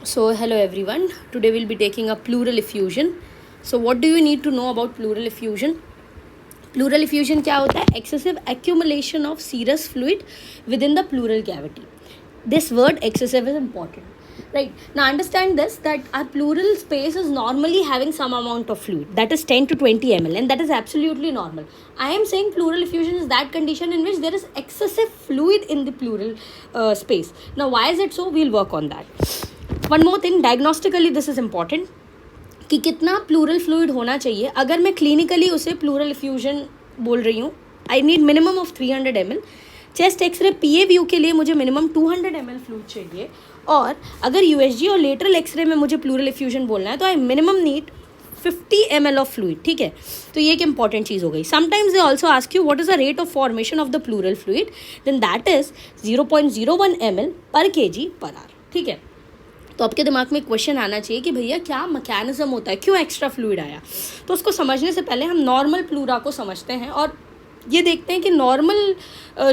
So hello everyone. Today we'll be taking a pleural effusion. So what do you need to know about pleural effusion? Pleural effusion क्या होता है? Excessive accumulation of serous fluid within the pleural cavity. This word excessive is important. Right. Now understand this, that our pleural space is normally having some amount of fluid, that is 10 to 20 ml, and that is absolutely normal. I am saying pleural effusion is that condition in which there is excessive fluid in the pleural space. Now why is it so? We'll work on that. One more thing, diagnostically this is important कि कितना pleural fluid होना चाहिए. अगर मैं clinically उसे pleural effusion बोल रही हूँ, I need minimum of 300 ml. Chest X-ray PA view के लिए मुझे मिनिमम 200 ml फ्लूइड चाहिए. और अगर यूएसजी और लेटरल एक्सरे में मुझे प्लूरल इफ्यूजन बोलना है तो I minimum need 50 ml of fluid. ठीक है, तो ये एक इंपॉर्टेंट चीज़ हो गई. Sometimes they also ask you what is the rate of formation of the pleural fluid, then that is 0.01 ml per kg per hour. ठीक है, तो आपके दिमाग में क्वेश्चन आना चाहिए कि भैया क्या मैकेनिज्म होता है, क्यों एक्स्ट्रा फ्लूइड आया. तो उसको समझने से पहले हम नॉर्मल प्लूरा को समझते हैं और ये देखते हैं कि नॉर्मल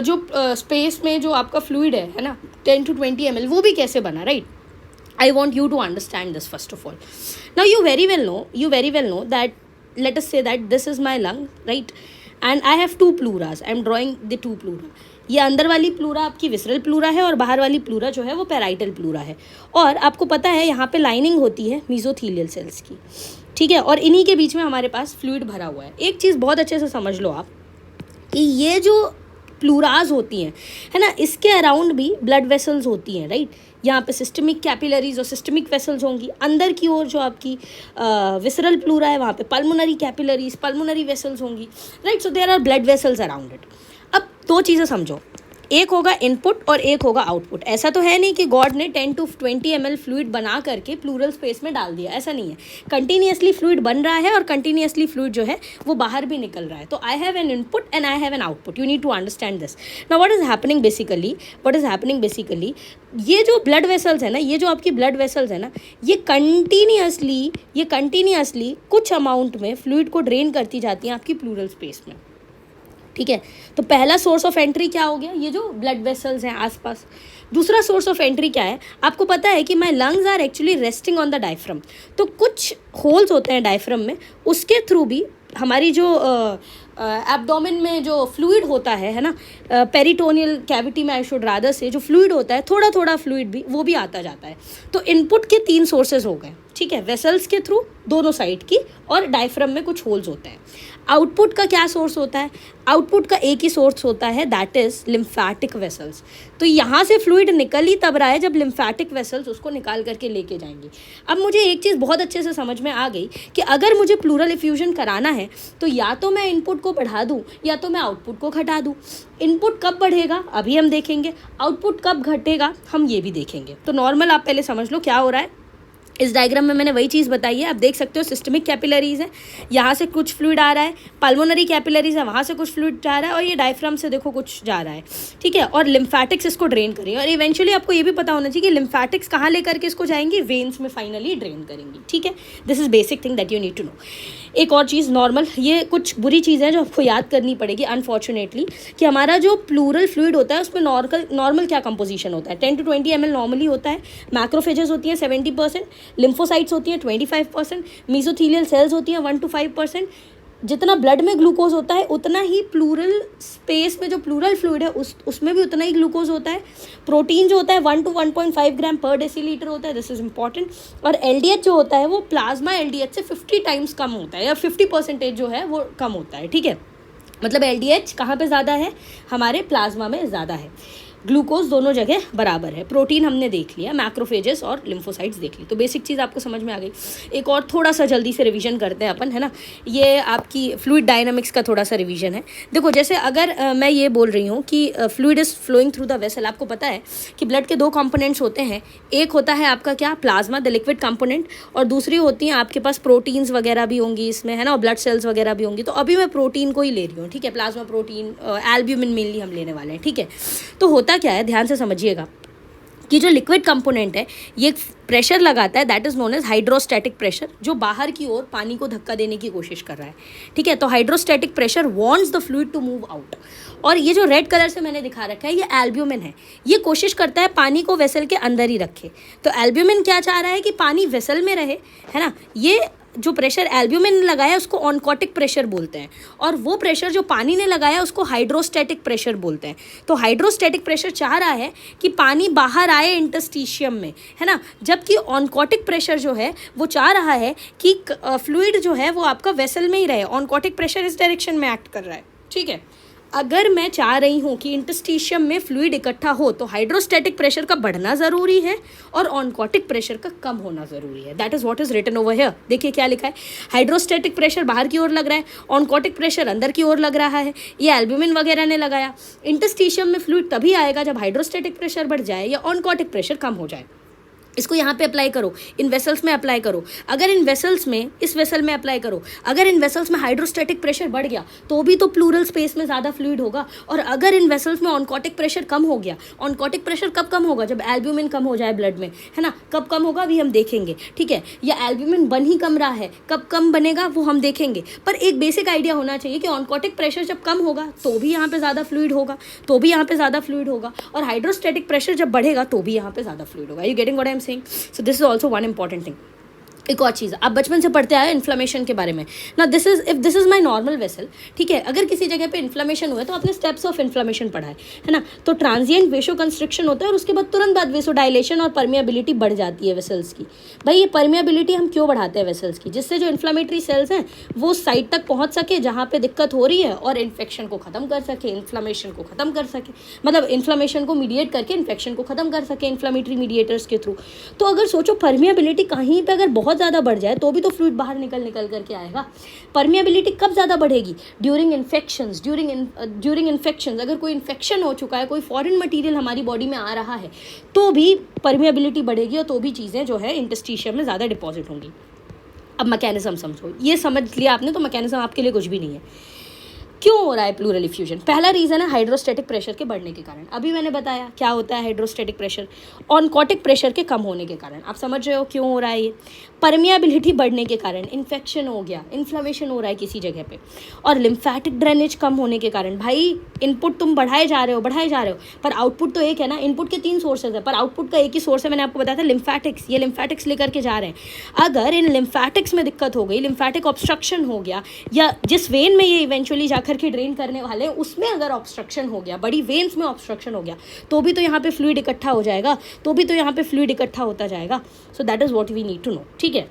जो स्पेस में जो आपका फ्लूइड है ना, 10 to 20 ml, वो भी कैसे बना. Right, I want you to understand this first of all. Now you very well know that, let us say that this is my lung, right? And I have two pleuras. I am drawing the two pleura. ये अंदर वाली pleura आपकी visceral pleura है और बाहर वाली pleura जो है वो पैराइटल प्लूरा है. और आपको पता है यहाँ पे लाइनिंग होती है मीजोथीलियल सेल्स की. ठीक है, और इन्हीं के बीच में हमारे पास फ्लूइड भरा हुआ है. एक चीज़ बहुत अच्छे से समझ लो आप कि ये जो प्लूराज होती हैं है ना, इसके अराउंड भी ब्लड वेसल्स होती हैं. राइट, यहाँ पे सिस्टमिक कैपिलरीज और सिस्टमिक वेसल्स होंगी. अंदर की ओर जो आपकी विसरल प्लूरा है वहाँ पे पल्मोनरी कैपिलरीज, पल्मोनरी वेसल्स होंगी. Right, so there are blood vessels around it. अब दो चीज़ें समझो, एक होगा इनपुट और एक होगा आउटपुट. ऐसा तो है नहीं कि गॉड ने 10 to 20 ml फ्लूइड बना करके प्लूरल स्पेस में डाल दिया, ऐसा नहीं है. कंटिन्यूसली फ्लूइड बन रहा है और कंटिन्यूसली फ्लूइड जो है वो बाहर भी निकल रहा है. तो I have an input and I have an output. You need to understand this. Now what is happening basically, ये जो ब्लड वेसल्स है ना, ये जो आपकी ब्लड वेसल्स है ना, ये कंटिन्यूसली कुछ अमाउंट में फ्लूइड को ड्रेन करती जाती हैं आपकी प्लूरल स्पेस में. ठीक है, तो पहला सोर्स ऑफ एंट्री क्या हो गया, ये जो ब्लड वेसल्स हैं आसपास. दूसरा सोर्स ऑफ एंट्री क्या है, आपको पता है कि my lungs are actually resting on the diaphragm. तो कुछ होल्स होते हैं डायफ्रम में, उसके थ्रू भी हमारी जो एब्डोमेन में जो फ्लूइड होता है ना, पेरिटोनियल कैविटी में आई शुड रादर से जो फ्लूइड होता है, थोड़ा थोड़ा फ्लूइड भी वो भी आता जाता है. तो इनपुट के 3 सोर्सेज हो गए. ठीक है, वेसल्स के थ्रू दोनों साइड की, और डायफ्रम में कुछ होल्स होते हैं. आउटपुट का क्या सोर्स होता है, आउटपुट का एक ही सोर्स होता है, दैट इज लिम्फैटिक वेसल्स. तो यहाँ से फ्लूइड निकल ही तब रहा है जब लिम्फैटिक वेसल्स उसको निकाल करके लेके जाएंगे. अब मुझे एक चीज़ बहुत अच्छे से समझ में आ गई कि अगर मुझे प्लूरल इफ्यूजन कराना है तो या तो मैं इनपुट को बढ़ा दूँ या तो मैं आउटपुट को घटा दूँ. इनपुट कब बढ़ेगा अभी हम देखेंगे, आउटपुट कब घटेगा हम ये भी देखेंगे. तो नॉर्मल आप पहले समझ लो क्या हो रहा है. इस डायग्राम में मैंने वही चीज़ बताई है. आप देख सकते हो सिस्टमिक कैपिलरीज है, यहाँ से कुछ फ्लूइड आ रहा है, पल्मोनरी कैपिलरीज है, वहाँ से कुछ फ्लूइड जा रहा है, और ये डायफ्राम से देखो कुछ जा रहा है. ठीक है, और लिम्फैटिक्स इसको ड्रेन करेंगे. और इवेंचुअली आपको ये भी पता होना चाहिए कि लिम्फैटिक्स कहाँ लेकर के इसको जाएंगी, वेन्स में फाइनली ड्रेन करेंगी. ठीक है, this is basic thing that you need to know. एक और चीज़ नॉर्मल, ये कुछ बुरी चीज़ है जो आपको याद करनी पड़ेगी अनफॉर्चुनेटली, कि हमारा जो प्लूरल फ्लूइड होता है उसमें नॉर्मल क्या कंपोजिशन होता है. 10 to 20 ml नॉर्मली होता है. मैक्रोफेजेस होती हैं 70%, लिम्फोसाइट्स होती हैं 25%, मीजोथीलियल सेल्स होती हैं 1 to 5%. जितना ब्लड में ग्लूकोज होता है उतना ही प्लूरल स्पेस में जो प्लूरल फ्लूइड है उसमें भी उतना ही ग्लूकोज होता है. प्रोटीन जो होता है 1 to 1.5 ग्राम पर डेसीलीटर होता है, दिस इज इंपॉर्टेंट. और एलडीएच जो होता है वो प्लाज्मा एलडीएच से 50 टाइम्स कम होता है, या 50% जो है वो कम होता है. ठीक है, मतलब एलडीएच कहाँ पे ज़्यादा है, हमारे प्लाज्मा में ज़्यादा है. ग्लूकोज दोनों जगह बराबर है. प्रोटीन हमने देख लिया, मैक्रोफेजेस और लिम्फोसाइट्स देख ली. तो बेसिक चीज़ आपको समझ में आ गई. एक और थोड़ा सा जल्दी से रिवीजन करते हैं अपन, है ना. ये आपकी फ्लूइड डायनामिक्स का थोड़ा सा रिवीजन है. देखो, जैसे अगर मैं ये बोल रही हूँ कि fluid is flowing through the vessel, आपको पता है कि ब्लड के 2 कंपोनेंट्स होते हैं. एक होता है आपका क्या, प्लाज्मा, द लिक्विड कंपोनेंट, और दूसरी होती हैं आपके पास प्रोटीन्स वगैरह भी होंगी इसमें, है ना, और ब्लड सेल्स वगैरह भी होंगी. तो अभी मैं प्रोटीन को ही ले रही हूँ. ठीक है, प्लाज्मा प्रोटीन, एल्ब्यूमिन मेनली हम लेने वाले हैं. ठीक है, तो होता क्या है, ध्यान से समझिएगा कि जो लिक्विड कंपोनेंट है ये प्रेशर लगाता है, that is known as hydrostatic pressure, जो बाहर की ओर पानी को धक्का देने की कोशिश कर रहा है. ठीक है, तो hydrostatic pressure wants the fluid to move out. और ये जो रेड कलर से मैंने दिखा रखा है ये एल्ब्यूमिन है। ये कोशिश करता है पानी को वेसल के अंदर ही रखे। तो एल्ब्यूमिन क्या चाह रहा है कि पानी वेसल में रहे, है ना। ये जो प्रेशर एल्ब्यूमिन ने लगाया उसको ऑनकोटिक प्रेशर बोलते हैं, और वो प्रेशर जो पानी ने लगाया उसको हाइड्रोस्टैटिक प्रेशर बोलते हैं। तो हाइड्रोस्टैटिक प्रेशर चाह रहा है कि पानी बाहर आए इंटरस्टिशियम में, है ना, जबकि ऑनकोटिक प्रेशर जो है वो चाह रहा है कि फ्लूइड जो है वो आपका वेसल में ही रहे। ऑनकोटिक प्रेशर इस डायरेक्शन में एक्ट कर रहा है, ठीक है। अगर मैं चाह रही हूँ कि इंटरस्टिशियम में फ्लूइड इकट्ठा हो तो हाइड्रोस्टैटिक प्रेशर का बढ़ना ज़रूरी है और ऑनकोटिक प्रेशर का कम होना ज़रूरी है। That is what is written over here. देखिए क्या लिखा है, हाइड्रोस्टैटिक प्रेशर बाहर की ओर लग रहा है, ऑनकोटिक प्रेशर अंदर की ओर लग रहा है। ये एल्ब्यूमिन वगैरह ने लगाया। इंटरस्टिशियम में फ्लूइड तभी आएगा जब हाइड्रोस्टैटिक प्रेशर बढ़ जाए या ऑनकोटिक प्रेशर कम हो जाए। इसको यहाँ पे अप्लाई करो, इन वेसल्स में अप्लाई करो। अगर इन वेसल्स में, इस वेसल में अप्लाई करो, अगर इन वेसल्स में हाइड्रोस्टैटिक प्रेशर बढ़ गया तो भी तो प्लूरल स्पेस में ज़्यादा फ्लूइड होगा। और अगर इन वेसल्स में ऑनकोटिक प्रेशर कम हो गया, ऑनकोटिक प्रेशर कब कम होगा, जब एल्ब्यूमिन कम हो जाए ब्लड में, है ना। कब कम होगा अभी हम देखेंगे, ठीक है। या एल्ब्यूमिन बन ही कम रहा है, कब कम बनेगा वो हम देखेंगे। पर एक बेसिक आइडिया होना चाहिए कि ऑनकोटिक प्रेशर जब कम होगा तो भी यहाँ पे ज़्यादा फ्लूइड होगा, तो भी यहाँ पे ज़्यादा फ्लूइड होगा, और हाइड्रोस्टैटिक प्रेशर जब बढ़ेगा तो भी यहाँ पे ज़्यादा फ्लूइड होगा। You getting what I am saying? So this is also one important thing. एक और चीज़ आप बचपन से पढ़ते आए इन्फ्लेमेशन के बारे में ना। This is if this is my normal vessel, ठीक है। अगर किसी जगह पे इन्फ्लेमेशन हुआ है तो आपने स्टेप्स ऑफ इन्फ्लेमेशन पढ़ा है ना। तो ट्रांजिएंट वेसो कंस्ट्रिक्शन होता है और उसके बाद तुरंत बाद वेसो डायलेशन और परमिएबिलिटी बढ़ जाती है वेसल्स की। भाई ये परमिएबिलिटी हम क्यों बढ़ाते हैं वेसल्स की? जिससे जो इन्फ्लेमेटरी सेल्स हैं वो साइड तक पहुंच सके जहाँ पे दिक्कत हो रही है और इन्फेक्शन को खत्म कर सके, इन्फ्लेमेशन को खत्म कर सके, मतलब इन्फ्लेमेशन को मीडिएट करके इन्फेक्शन को खत्म कर सके इन्फ्लेमेटरी मीडिएटर्स के थ्रू। तो अगर सोचो परमिएबिलिटी कहीं पे अगर बहुत ज़्यादा बढ़ जाए तो भी तो फ्लूइड बाहर निकल करके आएगा। परमिएबिलिटी कब ज़्यादा बढ़ेगी? During infections, during infections. अगर कोई इन्फेक्शन हो चुका है, कोई फॉरेन मटेरियल हमारी बॉडी में आ रहा है तो भी परमिएबिलिटी बढ़ेगी और तो भी चीज़ें जो है इंटरस्टिशियम में ज़्यादा डिपॉजिट होंगी। अब मैकेनिज्म समझो, ये समझ लिया आपने तो मैकेनिज्म आपके लिए कुछ भी नहीं है। क्यों हो रहा है प्लूरल इफ्यूजन? पहला रीज़न है हाइड्रोस्टैटिक प्रेशर के बढ़ने के कारण। अभी मैंने बताया क्या होता है हाइड्रोस्टैटिक प्रेशर, ऑनकोटिक प्रेशर के कम होने के कारण। आप समझ रहे हो क्यों हो रहा है ये? परमिएबिलिटी बढ़ने के कारण, इन्फेक्शन हो गया, इन्फ्लेमेशन हो रहा है किसी जगह पे, और लिम्फैटिक ड्रेनेज कम होने के कारण। भाई इनपुट तुम बढ़ाए जा रहे हो, पर आउटपुट तो एक है ना। इनपुट के 3 सोर्सेज है पर आउटपुट का एक ही सोर्स है। मैंने आपको बताया था लिम्फैटिक्स, ये लिम्फैटिक्स लेकर के जा रहे हैं। अगर इन लिम्फैटिक्स में दिक्कत हो गई, लिम्फैटिक ऑब्स्ट्रक्शन हो गया, या जिस वेन में ये इवेंचुअली जाकर के ड्रेन करने वाले हैं उसमें अगर ऑब्स्ट्रक्शन हो गया, बड़ी वेन्स में ऑब्स्ट्रक्शन हो गया, तो भी तो यहाँ पे फ्लूइड इकट्ठा हो जाएगा, तो भी तो यहाँ पे फ्लूइड इकट्ठा होता जाएगा। So that is what we need to know, ठीक है।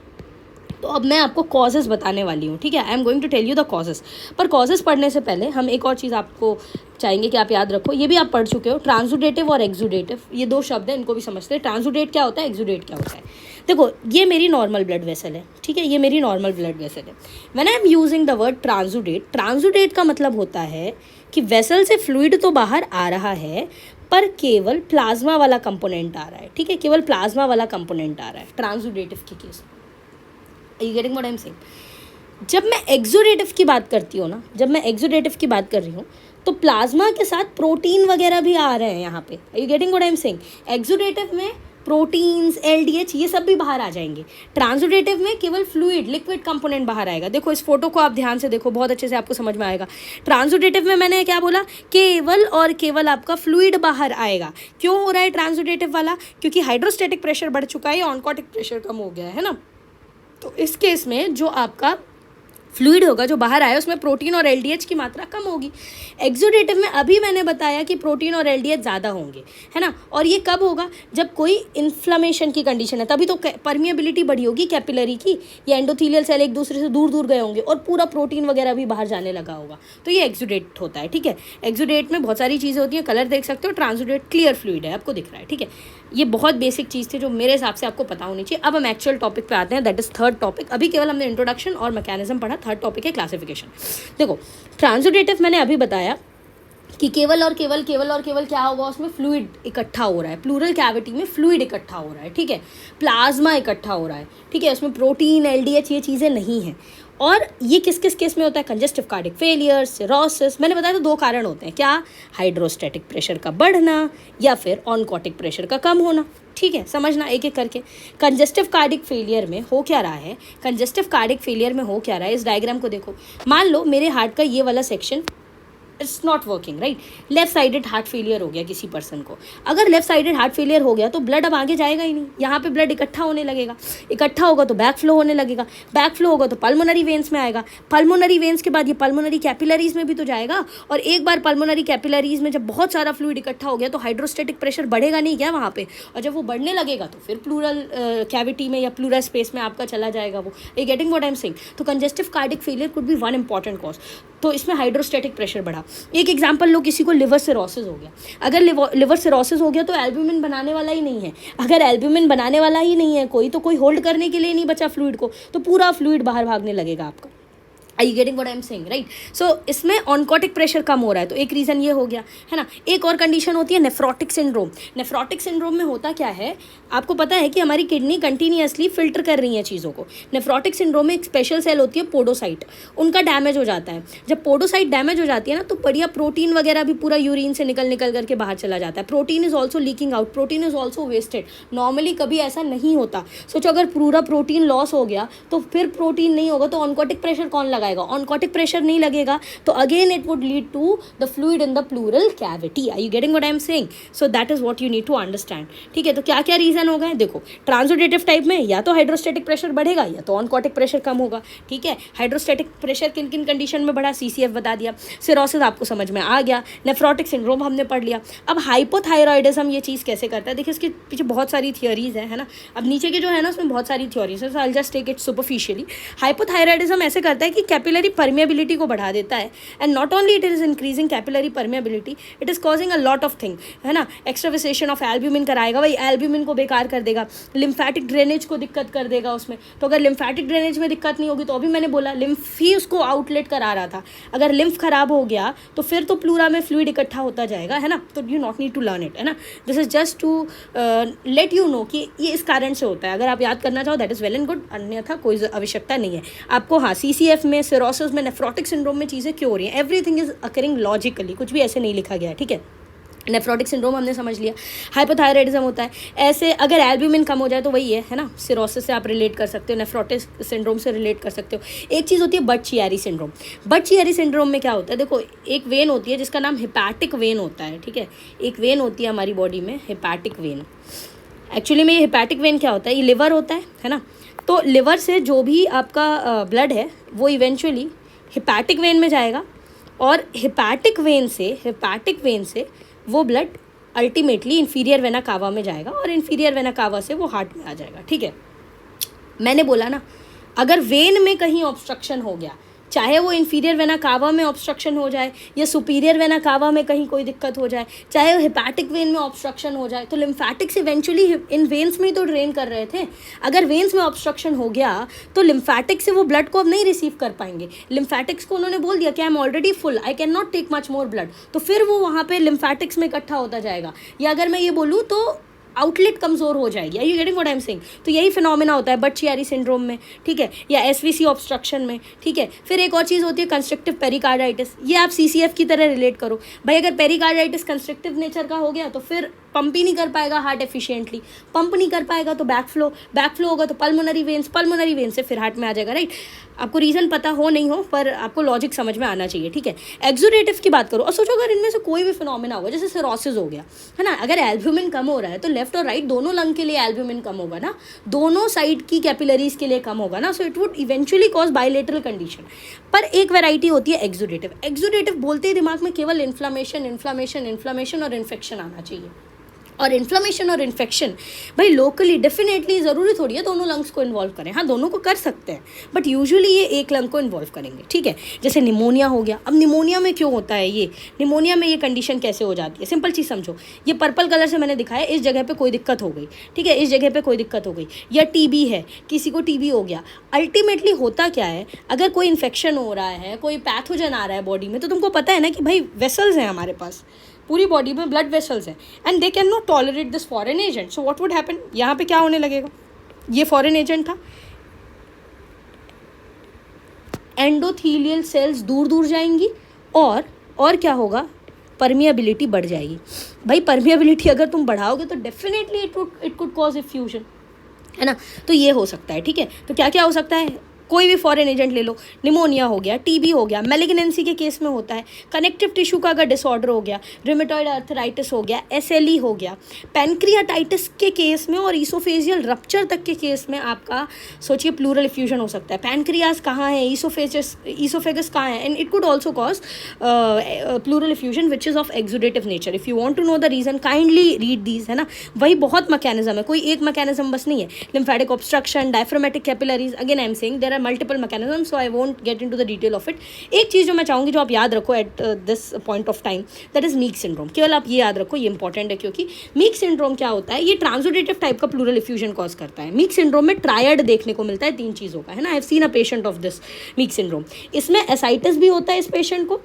तो अब मैं आपको कॉजेज़ बताने वाली हूँ, ठीक है। I am going to tell you the causes. पर कॉजेज़ पढ़ने से पहले हम एक और चीज़ आपको चाहेंगे कि आप याद रखो, ये भी आप पढ़ चुके हो, ट्रांसुडेटिव और एक्सुडेटिव, ये 2 शब्द हैं, इनको भी समझते हैं। ट्रांसुडेट क्या होता है, एक्सुडेट क्या होता है? देखो ये मेरी नॉर्मल ब्लड वेसल है, ठीक है, ये मेरी नॉर्मल ब्लड वेसल है। When I am using the word transudate, transudate का मतलब होता है कि वेसल से फ्लूइड तो बाहर आ रहा है पर केवल प्लाज्मा वाला कंपोनेंट आ रहा है, ठीक है, केवल प्लाज्मा वाला कंपोनेंट आ रहा है ट्रांसुडेटिव के केस में। You getting what I am saying? जब मैं एक्सुडेटिव की बात करती हूँ ना, जब मैं एक्सुडेटिव की बात कर रही हूँ तो प्लाज्मा के साथ प्रोटीन वगैरह भी आ रहे हैं यहाँ पे। You getting what I am saying? Exudative में प्रोटीन्स, LDH ये सब भी बाहर आ जाएंगे। ट्रांसुडेटिव में केवल फ्लूइड, लिक्विड कंपोनेंट बाहर आएगा। देखो इस फोटो को आप ध्यान से देखो, बहुत अच्छे से आपको समझ में आएगा। ट्रांसुडेटिव में मैंने क्या बोला, केवल और केवल आपका फ्लूइड बाहर आएगा। क्यों हो रहा है ट्रांसुडेटिव वाला? क्योंकि हाइड्रोस्टैटिक प्रेशर बढ़ चुका है या ऑनकोटिक प्रेशर कम हो गया है ना। तो इस केस में जो आपका फ्लूइड होगा जो बाहर आया उसमें प्रोटीन और LDH की मात्रा कम होगी। एक्सुडेटिव में अभी मैंने बताया कि प्रोटीन और LDH ज़्यादा होंगे, है ना। और ये कब होगा? जब कोई इन्फ्लेमेशन की कंडीशन है, तभी तो परमिएबिलिटी बढ़ी होगी कैपिलरी की, या एंडोथेलियल सेल एक दूसरे से दूर दूर गए होंगे और पूरा प्रोटीन वगैरह भी बाहर जाने लगा होगा। तो ये एक्सुडेट होता है, ठीक है। एक्सुडेट में बहुत सारी चीज़ें होती हैं, कलर देख सकते हो। ट्रांसुडेट क्लियर फ्लूइड है, आपको दिख रहा है, ठीक है। ये बहुत बेसिक चीज़ थी जो मेरे हिसाब से आपको पता होनी चाहिए। अब हम एक्चुअल टॉपिक पे आते हैं, दैट इज थर्ड टॉपिक। अभी केवल हमने इंट्रोडक्शन और मैकेनिज्म पढ़ा, थर्ड टॉपिक है क्लासिफिकेशन। देखो ट्रांसुडेटिव मैंने अभी बताया कि केवल और केवल क्या होगा, उसमें फ्लूइड इकट्ठा हो रहा है, प्लूरल कैविटी में फ्लूइड इकट्ठा हो रहा है, ठीक है, प्लाज्मा इकट्ठा हो रहा है, ठीक है, उसमें प्रोटीन, LDH ये चीज़ें नहीं हैं। और ये किस किस केस में होता है? Congestive cardiac failure, cirrhosis. मैंने बताया तो 2 कारण होते हैं, क्या? हाइड्रोस्टैटिक प्रेशर का बढ़ना या फिर ऑनकोटिक प्रेशर का कम होना, ठीक है। समझना एक एक करके। कंजेस्टिव कार्डिक फेलियर में हो क्या रहा है, कंजेस्टिव कार्डिक फेलियर में हो क्या रहा है, इस डायग्राम को देखो। मान लो मेरे हार्ट का ये वाला section it's not working, right. Left sided heart failure हो गया किसी पर्सन को, अगर लेफ्ट साइडेड हार्ट फेलियर हो गया तो ब्लड अब आगे जाएगा ही नहीं, यहाँ पे ब्लड इकट्ठा होने लगेगा, इकट्ठा होगा तो बैक फ्लो होने लगेगा, बैक फ्लो होगा तो पल्मोनरी वेन्स में आएगा, पल्मोनरी वेन्स के बाद ये पल्मोनरी कैपिलरीज में भी तो जाएगा, और एक बार पल्मोनरी कैपिलरीज में जब बहुत सारा फ्लूइड इकट्ठा हो गया तो हाइड्रोस्टेटिक प्रेशर बढ़ेगा नहीं क्या वहाँ पे, और जब वो बढ़ने लगेगा तो फिर प्लूरल कैविटी में या प्लूरल स्पेस में आपका चला जाएगा वो। ये getting what I am saying. तो congestive cardiac failure could be one important cause. तो इसमें हाइड्रोस्टेटिक प्रेशर बढ़ा। एक एग्जांपल लो, किसी को लिवर सिरोसिस हो गया, अगर लिवर सिरोसिस हो गया तो एल्ब्यूमिन बनाने वाला ही नहीं है, अगर एल्ब्यूमिन बनाने वाला ही नहीं है कोई, तो कोई होल्ड करने के लिए नहीं बचा फ्लूइड को, तो पूरा फ्लूइड बाहर भागने लगेगा आपका। Are you getting what I am saying, right? So इसमें ऑनकोटिक प्रेशर कम हो रहा है, तो एक रीज़न ये हो गया है ना। एक और कंडीशन होती है नेफ्रोटिक सिंड्रोम। नेफ्रोटिक सिंड्रोम में होता क्या है, आपको पता है कि हमारी किडनी कंटिन्यूअसली फिल्टर कर रही है चीज़ों को। नेफ्रोटिक सिंड्रोम में एक स्पेशल सेल होती है पोडोसाइट, उनका डैमेज हो जाता है। जब पोडोसाइट डैमेज हो जाती है ना, तो बढ़िया प्रोटीन वगैरह भी पूरा यूरिन से निकल करके बाहर चला जाता है। Protein is also leaking out, protein is also wasted. Normally कभी ऐसा नहीं होता। सोचो अगर पूरा प्रोटीन लॉस हो गया तो फिर प्रोटीन नहीं होगा तो ऑनकोटिक प्रेशर कौन लगाएगा, ऑनकोटिक प्रेशर नहीं लगेगा, तो again it would lead to the fluid in the pleural cavity. Are you getting what I am saying? So that is what you need to understand. ठीक है, तो क्या क्या रीजन हो गए देखो। ट्रांसोडेटिव टाइप में या तो हाइड्रोस्टेटिक प्रेशर बढ़ेगा या तो ऑनकोटिक प्रेशर कम होगा। ठीक है, हाइड्रोस्टेटिक प्रेशर किन किन कंडीशन में बढ़ा, सीसीएफ बता दिया, सिरोसिस आपको समझ में आ गया, नेफ्रोटिक सिंड्रोम हमने पढ़ लिया। अब हाइपोथायरॉयडिज्म ये चीज़ कैसे करता है, देखिए इसके पीछे बहुत सारी थियोरीज है ना। अब नीचे के जो है ना उसमें बहुत सारी थियोरीज है, so I just take it superficially. Hypothyroidism ऐसे करता है कि कैपिलरी परमिएबिलिटी को बढ़ा देता है, and not only it is increasing capillary permeability, it is causing a lot of thing, है ना। एक्स्ट्राविसेशन ऑफ एल्ब्यूमिन कराएगा, वही एल्ब्यूमिन को बेकार कर देगा, लिम्फेटिक ड्रेनेज को दिक्कत कर देगा उसमें। तो अगर लिम्फेटिक ड्रेनेज में दिक्कत नहीं होगी तो अभी मैंने बोला लिम्फ ही उसको आउटलेट करा रहा था, अगर लिम्फ खराब हो गया तो फिर तो प्लूरा में फ्लूइड इकट्ठा होता जाएगा, है ना। तो you not need to learn it, है ना। This is just to let you know कि ये इस कारण से होता है। अगर आप याद करना चाहो that is well and good, अन्यथा कोई आवश्यकता नहीं है आपको। हाँ, सीसीएफ में, सिरोसिस में, नेफ्रोटिक सिंड्रोम में चीज़ें क्यों हो रही हैं, एवरीथिंग इज अकरिंग लॉजिकली, कुछ भी ऐसे नहीं लिखा गया है। ठीक है, नेफ्रोटिक सिंड्रोम हमने समझ लिया। हाइपोथायरॉयडिज्म होता है ऐसे, अगर एल्ब्यूमिन कम हो जाए तो वही है ना, सिरोसिस से आप रिलेट कर सकते हो, नेफ्रोटिक सिंड्रोम से रिलेट कर सकते हो। एक चीज़ होती है बट-चियारी सिंड्रोम। बट-चियारी सिंड्रोम में क्या होता है, देखो एक वेन होती है जिसका नाम हिपैटिक वेन होता है। ठीक है, एक वेन होती है हमारी बॉडी में, हिपैटिक वेन। एक्चुअली में ये हिपैटिक वेन क्या होता है, ये लिवर होता है ना। तो लिवर से जो भी आपका ब्लड है वो इवेंचुअली हिपैटिक वेन में जाएगा, और हिपैटिक वेन से वो blood ultimately inferior vena cava में जाएगा, और इन्फीरियर वेना कावा से वो हार्ट में आ जाएगा। ठीक है, मैंने बोला ना, अगर वेन में कहीं ऑब्स्ट्रक्शन हो गया, चाहे वो इन्फीरियर वेना कावा में ऑब्स्ट्रक्शन हो जाए या सुपीरियर वेना कावा में कहीं कोई दिक्कत हो जाए, चाहे वो हिपैटिक वेन में ऑब्स्ट्रक्शन हो जाए, तो लिम्फैटिक्स इवेंचुअली इन वेन्स में ही तो ड्रेन कर रहे थे। अगर वेन्स में ऑब्स्ट्रक्शन हो गया तो लिम्फैटिक्स से वो ब्लड को अब नहीं रिसीव कर पाएंगे। लिम्फैटिक्स को उन्होंने बोल दिया कि I am already full, I can not take much more blood, तो फिर वो वहाँ पे लिम्फैटिक्स में इकट्ठा होता जाएगा। या अगर मैं ये बोलूँ तो आउटलेट कमज़ोर हो जाएगी। You getting what I am saying? तो यही फिनोमेना होता है बट-चियारी सिंड्रोम में। ठीक है, या एसवीसी ऑब्स्ट्रक्शन में। ठीक है, फिर एक और चीज़ होती है कंस्ट्रक्टिव पेरिकार्डाइटिस। ये आप सीसीएफ की तरह रिलेट करो भाई। अगर पेरिकार्डाइटिस कंस्ट्रक्टिव नेचर का हो गया तो फिर पंप ही नहीं कर पाएगा हार्ट एफिशिएंटली, पंप नहीं कर पाएगा तो बैक फ्लो होगा तो पल्मोनरी वेन से फिर हार्ट में आ जाएगा, राइट। आपको रीज़न पता हो नहीं हो, पर आपको लॉजिक समझ में आना चाहिए। ठीक है, एक्सुडेटिव की बात करो, और सोचो अगर इनमें से कोई भी फिनोमेना होगा, जैसे सिरोसिस हो गया, है ना। अगर एल्ब्यूमिन कम हो रहा है तो लेफ्ट और राइट दोनों लंग के लिए एल्ब्यूमिन कम होगा ना, दोनों साइड की कैपिलरीज के लिए कम होगा ना। So it would eventually cause bilateral condition. पर एक वैरायटी होती है एक्सुडेटिव बोलते ही दिमाग में केवल इन्फ्लामेशन और इन्फेक्शन आना चाहिए। और इन्फ्लामेशन और इन्फेक्शन भाई लोकली डेफिनेटली ज़रूरी थोड़ी है दोनों लंग्स को इन्वॉल्व करें। हाँ, दोनों को कर सकते हैं, बट यूजुअली ये एक लंग को इन्वॉल्व करेंगे। ठीक है, जैसे निमोनिया हो गया। अब निमोनिया में क्यों होता है ये, निमोनिया में ये कंडीशन कैसे हो जाती है, सिंपल चीज़ समझो। ये पर्पल कलर से मैंने दिखाया, इस जगह पे कोई दिक्कत हो गई, ठीक है, इस जगह पे कोई दिक्कत हो गई। या टीबी है, किसी को टीबी हो गया। अल्टीमेटली होता क्या है, अगर कोई इन्फेक्शन हो रहा है, कोई पैथोजन आ रहा है बॉडी में, तो तुमको पता है ना कि भाई वेसल्स हैं हमारे पास, पूरी बॉडी में ब्लड वेसल्स हैं, and they can not tolerate this foreign agent. So what would happen, यहाँ पे क्या होने लगेगा, ये फॉरेन एजेंट था, एंडोथीलियल सेल्स दूर जाएंगी, और क्या होगा, परमिएबिलिटी बढ़ जाएगी। भाई परमिएबिलिटी अगर तुम बढ़ाओगे तो definitely it could cause effusion, है ना। तो ये हो सकता है। ठीक है, तो क्या क्या हो सकता है, कोई भी फॉरेन एजेंट ले लो, निमोनिया हो गया, टीबी हो गया, मैलिग्नेंसी के केस में होता है, कनेक्टिव टिश्यू का अगर डिसऑर्डर हो गया, रूमेटॉइड आर्थराइटिस हो गया, एसएलई हो गया, पैनक्रियाटाइटिस के केस में और ईसोफेजियल रप्चर तक के केस में आपका सोचिए प्लूरल इफ्यूजन हो सकता है। पैनक्रियास कहाँ है, ईसोफेगस कहाँ है, and it could also cause pleural effusion which is of exudative nature. If you want to know the reason kindly read these, है ना। वही बहुत मैकेनिज्म है, कोई एक मैकेनिज्म बस नहीं है। Lymphatic obstruction, diaphragmatic capillaries, again I am saying there are multiple mechanism, so I won't get into the detail of it. एक चीज़ जो मैं चाहूँगी जो आप याद रखो at this point of time, that is Meigs syndrome. केवल आप ये याद रखो, ये इंपॉर्टेंट है, क्योंकि मीक सिंड्रोम क्या होता है, ये ट्रांसोडेटिव टाइप का प्लूरल इफ्यूजन कॉज करता है। मीक सिंड्रोम में ट्रायड देखने को मिलता है 3 चीज़ों का, है ना। I have seen a patient of this meek syndrome. इसमें एसाइटिस भी होता है इस पेशेंट को,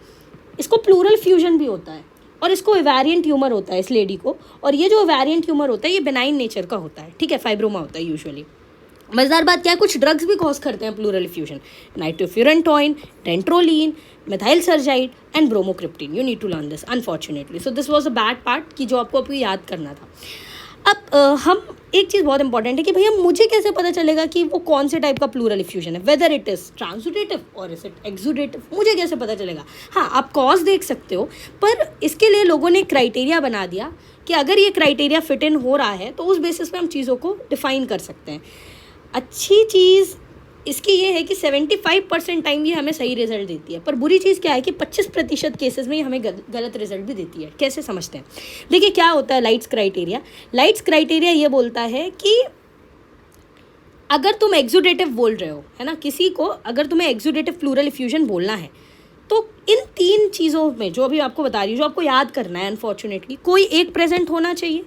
इसको प्लूरल फ्यूजन भी होता है, और इसको ओवेरियन ट्यूमर होता है इस लेडी को। और ये जो ओवेरियन ट्यूमर होता है ये बेनाइन नेचर का होता है, ठीक है, फाइब्रोमा होता है यूजुअली। मज़ेदार बात क्या है, कुछ ड्रग्स भी कॉज करते हैं pleural effusion, nitrofurantoin, dantrolene, methysergide and bromocriptine. You need to learn this unfortunately, so this was a bad part कि जो आपको अभी याद करना था। अब हम एक चीज़ बहुत इंपॉर्टेंट है कि भैया मुझे कैसे पता चलेगा कि वो कौन से टाइप का प्लूरल इफ्यूजन है, वेदर इट इज़ ट्रांसुडेटिव और इज इट एक्सुडेटिव, मुझे कैसे पता चलेगा। हाँ, आप कॉज देख सकते हो, पर इसके लिए लोगों ने क्राइटेरिया बना दिया कि अगर ये क्राइटेरिया फिट इन हो रहा है तो उस बेसिस पे हम चीज़ों को डिफाइन कर सकते हैं। अच्छी चीज़ इसकी ये है कि 75% टाइम ये हमें सही रिजल्ट देती है, पर बुरी चीज़ क्या है कि 25% केसेस में ये हमें गलत रिजल्ट भी देती है। कैसे समझते हैं, देखिए क्या होता है लाइट्स क्राइटेरिया। लाइट्स क्राइटेरिया ये बोलता है कि अगर तुम एक्सुडेटिव बोल रहे हो, है ना, किसी को अगर तुम्हें एक्सुडेटिव प्लूरल इफ्यूजन बोलना है तो इन 3 चीज़ों में जो अभी आपको बता रही हूँ, जो आपको याद करना है, अनफॉर्चुनेटली कोई एक प्रेजेंट होना चाहिए,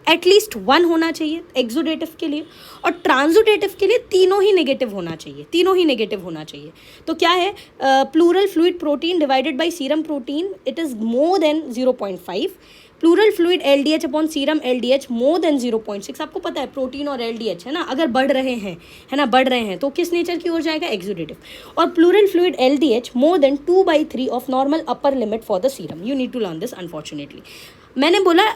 एटलीस्ट 1 होना चाहिए एक्सुडेटिव के लिए, और ट्रांसुडेटिव के लिए तीनों ही नेगेटिव होना चाहिए, तीनों ही नेगेटिव होना चाहिए। तो क्या है, pleural fluid protein divided by serum protein it is more than 0.5, plural fluid LDH upon serum LDH more then 0.6। आपको पता है प्रोटीन और LDH, है ना, अगर बढ़ रहे हैं, है ना, बढ़ रहे हैं तो किस नेचर की ओर जाएगा, एक्सुडेटिव। और pleural fluid LDH more than 2/3 of normal upper limit for the serum. You need to learn this unfortunately. मैंने बोला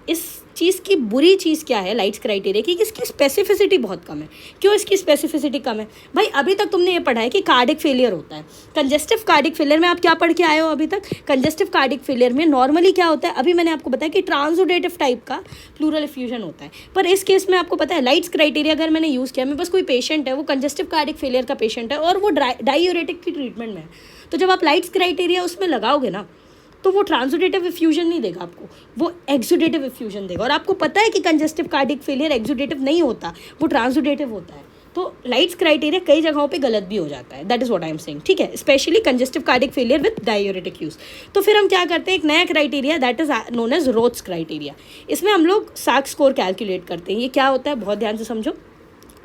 इस चीज़ की बुरी चीज़ क्या है लाइट्स क्राइटेरिया की, कि इसकी स्पेसिफिसिटी बहुत कम है। क्यों इसकी स्पेसिफिसिटी कम है भाई, अभी तक तुमने ये पढ़ा है कि कार्डिक फेलियर होता है, कंजेस्टिव कार्डिक फेलियर में आप क्या पढ़ के आए हो अभी तक। कंजेस्टिव कार्डिक फेलियर में नॉर्मली क्या होता है, अभी मैंने आपको बताया कि ट्रांसुडेटिव टाइप का प्लूरल इफ्यूजन होता है, पर इस केस में आपको पता है लाइट्स क्राइटेरिया अगर मैंने यूज़ किया, मेरे पास कोई पेशेंट है वो कंजेस्टिव कार्डिक फेलियर का पेशेंट है और वो डायूरेटिक की ट्रीटमेंट में है, तो जब आप लाइट्स क्राइटेरिया उसमें लगाओगे ना तो वो ट्रांसुडेटिव इफ्यूजन नहीं देगा आपको, वो एक्सुडेटिव इफ्यूजन देगा। और आपको पता है कि कंजेस्टिव कार्डिक फेलियर एक्सुडेटिव नहीं होता, वो ट्रांसुडेटिव होता है। तो लाइट्स क्राइटेरिया कई जगहों पे गलत भी हो जाता है, that is what I am saying, ठीक है, especially congestive cardiac failure with diuretic use. तो फिर हम क्या करते हैं, एक नया criteria that is known as Roth's criteria. इसमें हम लोग सार्क स्कोर कैलकुलेट करते हैं। ये क्या होता है, बहुत ध्यान से समझो।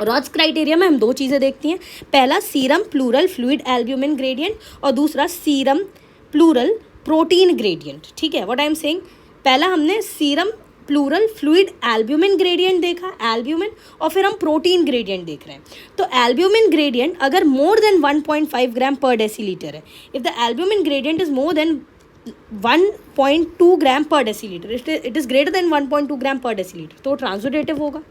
रॉड्स क्राइटेरिया में हम 2 चीज़ें देखती हैं, पहला serum pleural fluid albumin gradient और दूसरा सीरम प्लूरल प्रोटीन ग्रेडियंट, ठीक है, व्हाट आई एम सेइंग। पहला हमने serum pleural fluid albumin gradient देखा, एल्ब्यूमिन, और फिर हम प्रोटीन ग्रेडियंट देख रहे हैं। तो एल्ब्यूमिन ग्रेडियंट अगर मोर देन 1.5 ग्राम पर डेसीलीटर है, if the albumin gradient is more than 1.2 ग्राम पर decilitre, it is greater than 1.2 ग्राम पर डेसीलीटर, तो ट्रांसुडेटिव होगा।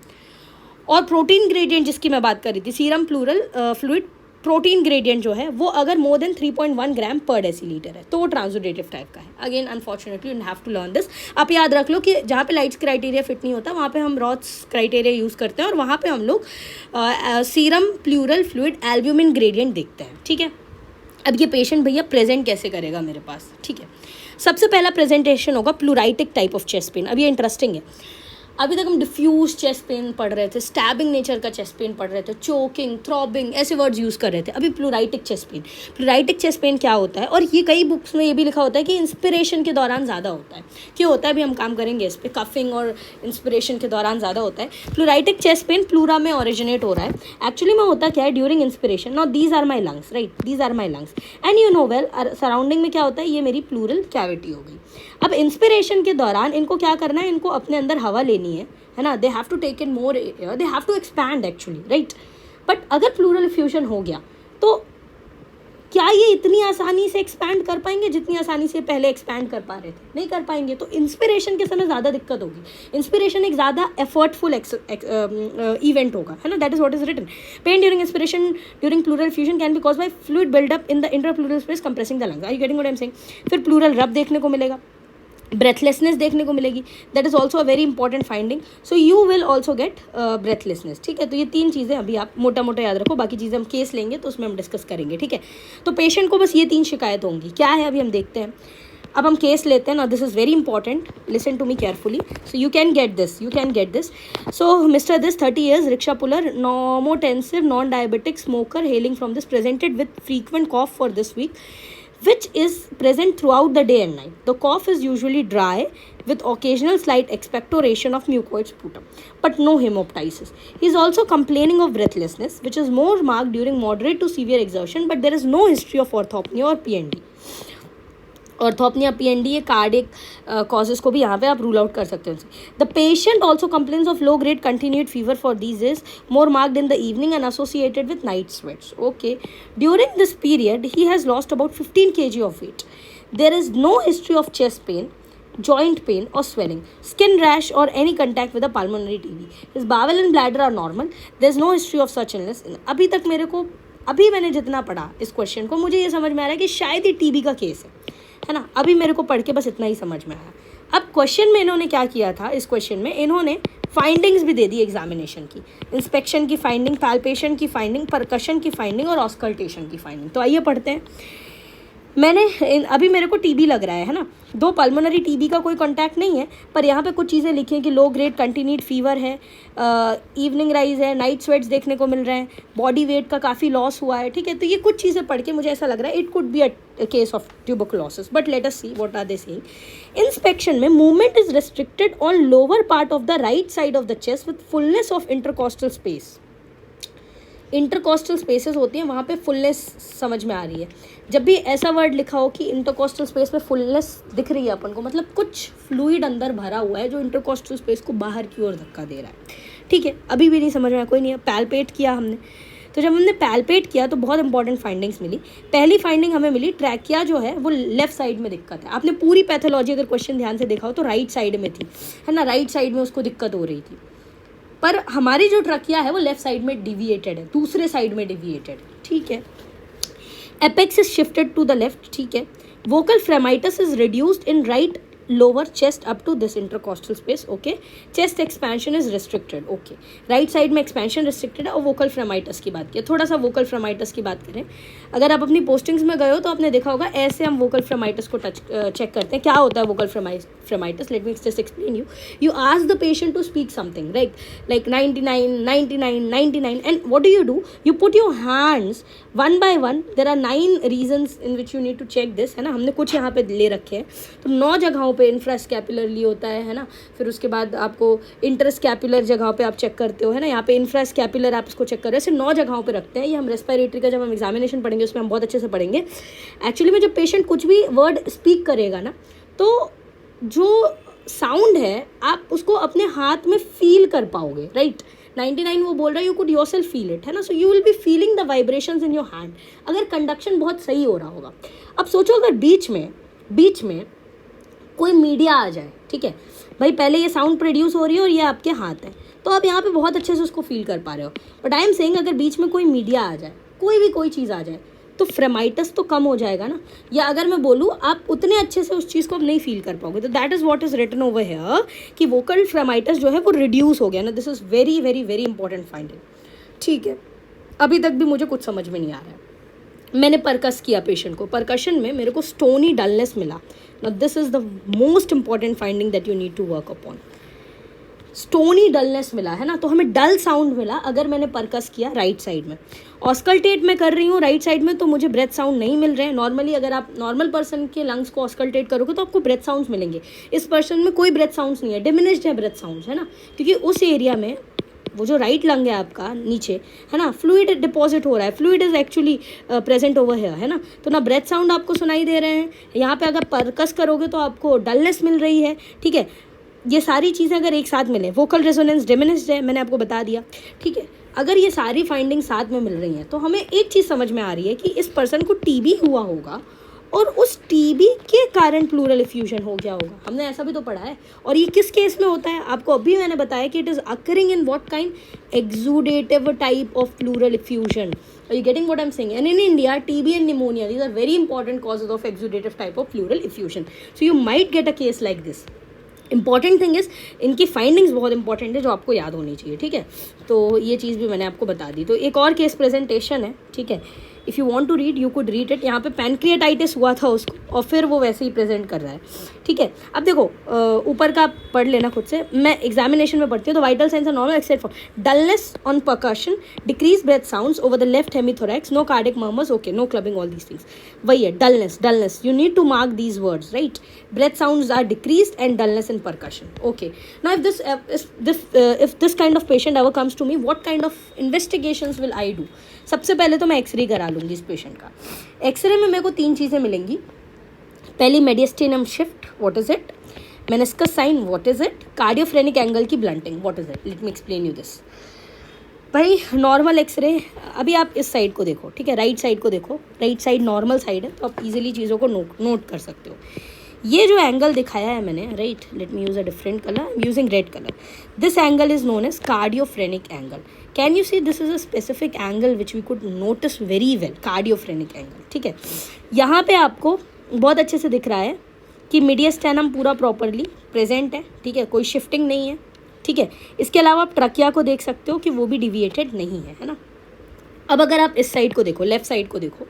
और प्रोटीन ग्रेडियंट जिसकी मैं बात कर रही थी, serum pleural fluid protein gradient जो है वो अगर मोर देन 3.1 ग्राम पर डेसीलीटर है तो वो ट्रांसुडेटिव टाइप का है। Again unfortunately you have to learn this. आप याद रख लो कि जहाँ पे लाइट्स क्राइटेरिया फिट नहीं होता वहाँ पे हम रॉथ्स क्राइटेरिया यूज़ करते हैं और वहाँ पे हम लोग serum pleural fluid albumin gradient देखते हैं, ठीक है। अब ये पेशेंट भैया प्रेजेंट कैसे करेगा मेरे पास, ठीक है। सबसे पहला प्रेजेंटेशन होगा प्लूराइटिक टाइप ऑफ चेस्ट पेन। अब ये इंटरेस्टिंग है, अभी तक हम डिफ्यूज चेस्ट पेन पढ़ रहे थे, स्टैबिंग नेचर का चेस्ट पेन पढ़ रहे थे, चोकिंग, थ्रॉबिंग, ऐसे वर्ड्स यूज़ कर रहे थे। अभी प्लूराइटिक चेस्ट पेन, प्लूराइटिक चेस्ट पेन क्या होता है, और ये कई बुक्स में ये भी लिखा होता है कि इंस्पिरेशन के दौरान ज़्यादा होता है। क्यों होता है, अभी हम काम करेंगे इस पर, कफिंग और इंस्पिरेशन के दौरान ज़्यादा होता है। प्लूराइटिक चेस्ट पेन प्लूरा में ओरिजिनेट हो रहा है। एक्चुअली में होता क्या है, during inspiration, now these are my lungs, right, these are my lungs and you know well surrounding में क्या होता है, ये मेरी प्लूरल कैविटी हो गई। अब इंस्पिरेशन के दौरान इनको क्या करना है, इनको अपने अंदर हवा लेनी है ना, they have to take in more air, they have to expand actually, right. But अगर प्लूरल इफ्यूजन हो गया तो क्या ये इतनी आसानी से एक्सपैंड कर पाएंगे जितनी आसानी से पहले एक्सपैंड कर पा रहे थे? नहीं कर पाएंगे। तो इंस्पिरेशन के समय ज़्यादा दिक्कत होगी। इंस्पिरेशन एक ज़्यादा एफर्टफुल इवेंट होगा, है ना। That is what is written. Pain during inspiration during pleural effusion can be cause by fluid buildup in the intrapleural space compressing the lungs. Are you getting what I am saying? फिर pleural rub देखने को मिलेगा, breathlessness देखने को मिलेगी। That is also a very important finding. So you will also get breathlessness, ठीक है। तो ये 3 चीज़ें अभी आप मोटा मोटा याद रखो, बाकी चीज़ें हम केस लेंगे तो उसमें हम डिस्कस करेंगे, ठीक है। तो पेशेंट को बस ये 3 शिकायत होंगी। क्या है अभी हम देखते हैं। अब हम केस लेते हैं ना। This is very important, listen to me carefully, so you can get this. So mister this 30 years, rickshaw puller, normotensive, non-diabetic smoker hailing from this, presented with frequent cough for this week, which is present throughout the day and night. The cough is usually dry with occasional slight expectoration of mucoid sputum, but no hemoptysis. He is also complaining of breathlessness, which is more marked during moderate to severe exertion, but there is no history of orthopnea or PND. Orthopnoea, PND, ये cardiac causes को भी यहाँ पे आप rule out कर सकते हो। The patient also complains of low grade continued fever for these is more marked in the evening and associated with night sweats. Okay, during this period he has lost about 15 kg of weight. There is no history of chest pain, joint pain or swelling, skin rash or any contact with a pulmonary TB. His bowel and bladder are normal. There is no history of such illness. अभी मैंने जितना पढ़ा इस question को, मुझे ये समझ में आ रहा है कि शायद ये TB का केस है ना। अभी मेरे को पढ़ के बस इतना ही समझ में आया। अब क्वेश्चन में इन्होंने क्या किया था, इस क्वेश्चन में इन्होंने फाइंडिंग्स भी दे दी एग्जामिनेशन की, इंस्पेक्शन की फाइंडिंग, पैल्पेशन की फाइंडिंग, परकशन की फाइंडिंग और ऑस्कल्टेशन की फाइंडिंग। तो आइए पढ़ते हैं। अभी मेरे को TB लग रहा है ना। 2 पल्मोनरी TB का कोई कॉन्टैक्ट नहीं है, पर यहाँ पे कुछ चीज़ें लिखी हैं कि लो ग्रेड कंटिन्यूड फीवर है, इवनिंग राइज है, नाइट स्वेट्स देखने को मिल रहे हैं, बॉडी वेट का काफ़ी लॉस हुआ है, ठीक है। तो ये कुछ चीज़ें पढ़ के मुझे ऐसा लग रहा है it could be a case of tuberculosis, but let us see what are they saying. Inspection में movement is restricted on lower part of the right side of the chest with fullness of intercostal space. Intercostal spaces होती हैं, वहाँ पे fullness समझ में आ रही है। जब भी ऐसा वर्ड लिखा हो कि इंटरकॉस्टल स्पेस में फुलनेस दिख रही है अपन को, मतलब कुछ फ्लूइड अंदर भरा हुआ है जो इंटरकॉस्टल स्पेस को बाहर की ओर धक्का दे रहा है, ठीक है। अभी भी नहीं समझ में आया, कोई नहीं है। पैल्पेट किया हमने, तो जब हमने पैल्पेट किया तो बहुत इंपॉर्टेंट फाइंडिंग्स मिली। पहली फाइंडिंग हमें मिली, ट्रैकिया जो है वो लेफ्ट साइड में दिक्कत है। आपने पूरी पैथोलॉजी अगर क्वेश्चन ध्यान से देखा हो तो राइट साइड में थी, है ना। राइट साइड में उसको दिक्कत हो रही थी, पर हमारी जो ट्रकिया है वो लेफ्ट साइड में डिविएटेड है, दूसरे साइड में डिविएटेड, ठीक है। Apex is shifted to the left, ठीक है। Vocal fremitus is reduced in right lower chest up to this intercostal space, okay. Chest expansion is restricted, okay. Right side में expansion restricted है। और vocal फ्रेमाइटिस की बात की, थोड़ा सा वोकल फ्रेमाइटिस की बात करें, अगर आप अपनी पोस्टिंग्स में गए हो तो आपने देखा होगा ऐसे हम वोकल फ्रेमाइटिस को चेक करते हैं। क्या होता है vocal fremitus? Let me just explain you ask the patient to speak something, right, like 99 99 99, and what do? You put your hands one by one. There are 9 reasons in which you need to check this, है ना। हमने कुछ यहाँ पे ले रखे हैं, तो 9 जगहों पे इंफ्रास्कैपुलरली होता है ना। फिर उसके बाद आपको इंटरस्कैपुलर जगहों पे आप चेक करते हो, है ना। यहाँ पे इंफ्रास्कैपुलर आप इसको चेक कर रहे हो, ऐसे 9 जगहों पे रखते हैं। ये हम रेस्पिरेटरी का जब हम एग्जामिनेशन पढ़ेंगे उसमें हम बहुत अच्छे से पढ़ेंगे। एक्चुअली में जब पेशेंट कुछ भी वर्ड स्पीक करेगा ना, तो जो साउंड है आप उसको अपने हाथ में फील कर पाओगे, राइट। 99 वो बोल रहा है, you could yourself feel it, है ना। सो you will be feeling the vibrations in your hand, अगर कंडक्शन बहुत सही हो रहा होगा। अब सोचो अगर बीच में कोई मीडिया आ जाए, ठीक है भाई, पहले ये साउंड प्रोड्यूस हो रही है और ये आपके हाथ है, तो आप यहाँ पे बहुत अच्छे से उसको फील कर पा रहे हो। बट आई एम सेइंग अगर बीच में कोई मीडिया आ जाए, कोई चीज़ आ जाए, तो फ्रेमाइटिस तो कम हो जाएगा ना। या अगर मैं बोलूँ आप उतने अच्छे से उस चीज़ को आप नहीं फील कर पाओगे। तो that is what is written over here कि वोकल फ्रेमाइटिस जो है वो रिड्यूस हो गया ना। This is very very very important finding, ठीक है। अभी तक भी मुझे कुछ समझ में नहीं आ रहा है। मैंने परकस किया पेशेंट को, परकशन में मेरे को स्टोनी डलनेस मिला। Now this is the most important finding that you need to work upon. Stony dullness मिला, है ना। तो हमें डल साउंड मिला अगर मैंने परकस किया राइट साइड में। ऑस्कल्टेट मैं कर रही हूँ राइट साइड में, तो मुझे ब्रेथ साउंड नहीं मिल रहे हैं। नॉर्मली अगर आप नॉर्मल पर्सन के लंग्स को ऑस्कल्टेट करोगे तो आपको ब्रेथ साउंड्स मिलेंगे। इस पर्सन में कोई ब्रेथ साउंड्स नहीं है, डिमिनिश्ड है ब्रेथ साउंड्स, है ना, क्योंकि उस एरिया में वो जो राइट लंग है आपका नीचे, है ना, फ्लूइड डिपॉजिट हो रहा है, fluid is actually present over here, है ना। तो ना ब्रेथ साउंड आपको सुनाई दे रहे हैं। यहाँ पे अगर परकस करोगे तो आपको डलनेस मिल रही है, ठीक है। ये सारी चीज़ें अगर एक साथ मिले, वोकल रेजोनेंस डिमिनिश्ड है, मैंने आपको बता दिया, ठीक है। अगर ये सारी फाइंडिंग साथ में मिल रही हैं तो हमें एक चीज़ समझ में आ रही है कि इस पर्सन को टीबी हुआ होगा और उस टीबी के कारण प्लूरल इफ्यूजन हो गया होगा। हमने ऐसा भी तो पढ़ा है। और ये किस केस में होता है? आपको अभी मैंने बताया कि it is occurring in what kind? Exudative type of pleural effusion. Are you getting what I'm saying? And in India, TB and pneumonia, these are very important causes of exudative type of pleural effusion. So you might get a case like this. Important thing is इनकी findings बहुत important है जो आपको याद होनी चाहिए, ठीक है। तो ये चीज़ भी मैंने आपको बता दी। तो एक और केस प्रेजेंटेशन है, ठीक है। If you want to read you could read it. यहाँ पे पैनक्रियाटाइटिस हुआ था उसको और फिर वो वैसे ही प्रेजेंट कर रहा है, ठीक है। अब देखो ऊपर का पढ़ लेना खुद से, मैं एग्जामिनेशन में पढ़ती हूँ। तो vital signs are normal except for dullness on percussion, decrease breath sounds over the left hemithorax, no cardiac murmurs, okay, no clubbing, all these things. वही है dullness, you need to mark these words, right. Breath sounds are decrease and dullness in percussion, okay. Now if this kind of patient ever comes to me, what kind of investigations will I do? सबसे पहले तो मैं x ray करा लूँगी इस patient का। X ray में मेरे को 3 चीज़ें मिलेंगी। पहली mediastinum shift, what is it? Meniscus sign, what is it? Cardiophrenic angle की blunting, what is it? Let me explain you this. भाई नॉर्मल एक्सरे, अभी आप इस साइड को देखो, ठीक है, राइट साइड को देखो, राइट साइड नॉर्मल साइड है, तो आप इजीली चीज़ों को नोट कर सकते हो। ये जो एंगल दिखाया है मैंने, right, let me use a different colour, I am using red colour. This angle is known as cardiophrenic angle. Can you see this is a specific angle which we could notice very well, cardiophrenic angle, ठीक है। यहाँ पे आपको बहुत अच्छे से दिख रहा है कि मीडियस्टेनम पूरा प्रॉपरली प्रेजेंट है, ठीक है, कोई शिफ्टिंग नहीं है, ठीक है। इसके अलावा आप ट्रकिया को देख सकते हो कि वो भी डिविएटेड नहीं है ना। अब अगर आप इस साइड को देखो, लेफ्ट साइड को देखो,